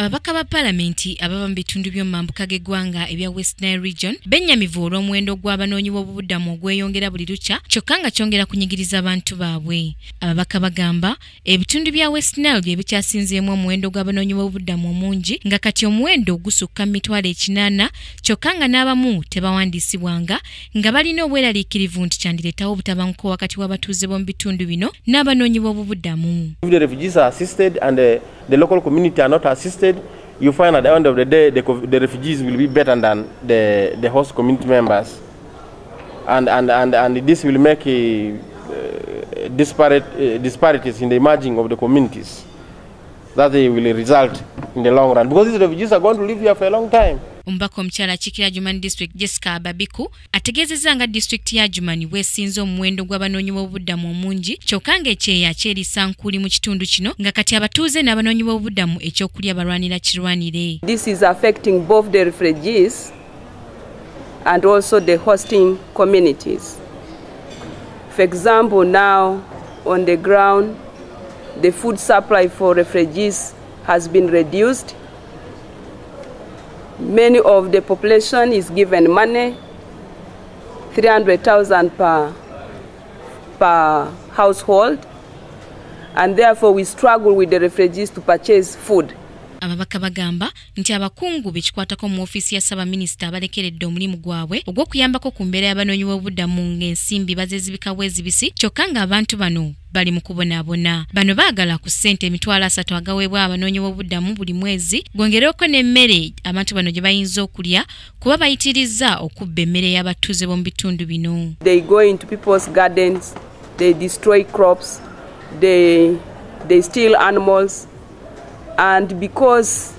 Ababaka ba Palamenti ababa mu bitundu by'omumambuka g'eggwanga ebya West Nile region bennyamivu olw'omuwendo gw'abanoonyi b'obuwuddamu ogweyongera buli lukya kyokka nga kyongera kunyigiriza abantu baabwe. Ababaka bagamba ebitundu bya West Nile bye bikyasinzeemu omuwendo gw'abanoonyi b'obuwuddamu omungi nga kati omuwendo gusukka 800 kyokka nga n'abamu tebawandiisibwanga nga balina obweraliikirivu nti kyandireetawo obutabanguko wakati w'abatuuze b'omu bitundu bino n'abanoonyi b'obuwuddamu. If the refugees are assisted and the local community are not assisted, you find at the end of the day the refugees will be better than the host community members, and this will make disparities in the emerging of the communities that they will result in the long run, because these refugees are going to live here for a long time. Ombako omukyala Kikira Jumani District Jessica Ababiku ategeezezza nga district ya Jumani weesinze omuwendo gw'abanoonyi b'obuddamu omungi kyokka ng'ekyeya kyerisa nkuli mu kitundu kino nga kati abatuuze n'abanoonyi b'obuddamu ekyokulya balwanira kirwanire. This is affecting both the refugees and also the hosting communities. For example, now on the ground the food supply for refugees has been reduced. Many of the population is given money, 300,000 per household, and therefore we struggle with the refugees to purchase food. Ababaka bagamba nti abakungu bekikwatako mu ofisi ya Ssaabaminisita abalekeredde omulimu gwabwe ogw'okuyambako ku mbeera y'abanoonyi b'obuddamu ng'ensimbi bazezibikawo ezibisi kyokka ng'abantu bano bali mu kubonaabona. Bano baagala ku ssente emitwalo 3 agaweebwa abanoonyi b'obuddamu buli mwezi gongereko n'emmere abantu bano gye bayinza okulya kuba bayitirizza okubba emmere y'abatuuze b'omu bitundu bino. They go into people's gardens, they destroy crops, they steal animals, and because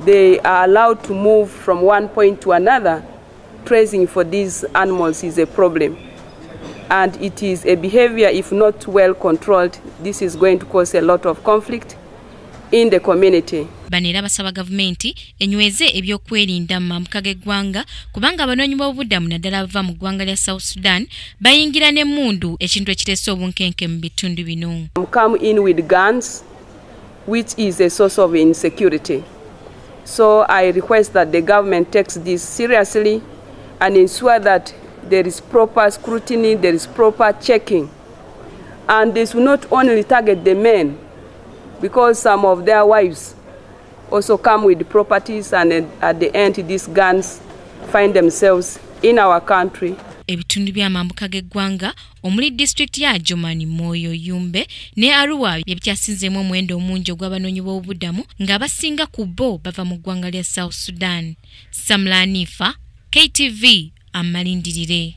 they are allowed to move from one point to another, tracing for these animals is a problem. And it is a behavior, if not well controlled, this is going to cause a lot of conflict in the community. Banera basaba gavumenti enyweze ebyokwerinda mu mambuka g'eggwanga kubanga abanoonyi b'obuddamu naddala abava mu ggwanga lya South Sudan bayingira n'emmundu ekintu ekirese obunkenke mu bitundu bino. Come in with guns, which is a source of insecurity. So I request that the government takes this seriously and ensure that there is proper scrutiny, there is proper checking. And this will not only target the men, because some of their wives also come with properties, and at the end these guns find themselves in our country. Ebitundu by'amambuka g'eggwanga omuli district ya Jomani, Moyo, Yumbe ne Arua byekyasinzeemu omuwendo omungi ogw'abanoonyi b'obuddamu ng'abasinga ku bo bava mu ggwanga lya South Sudan. Samla Anifa, KTV, amalindirire.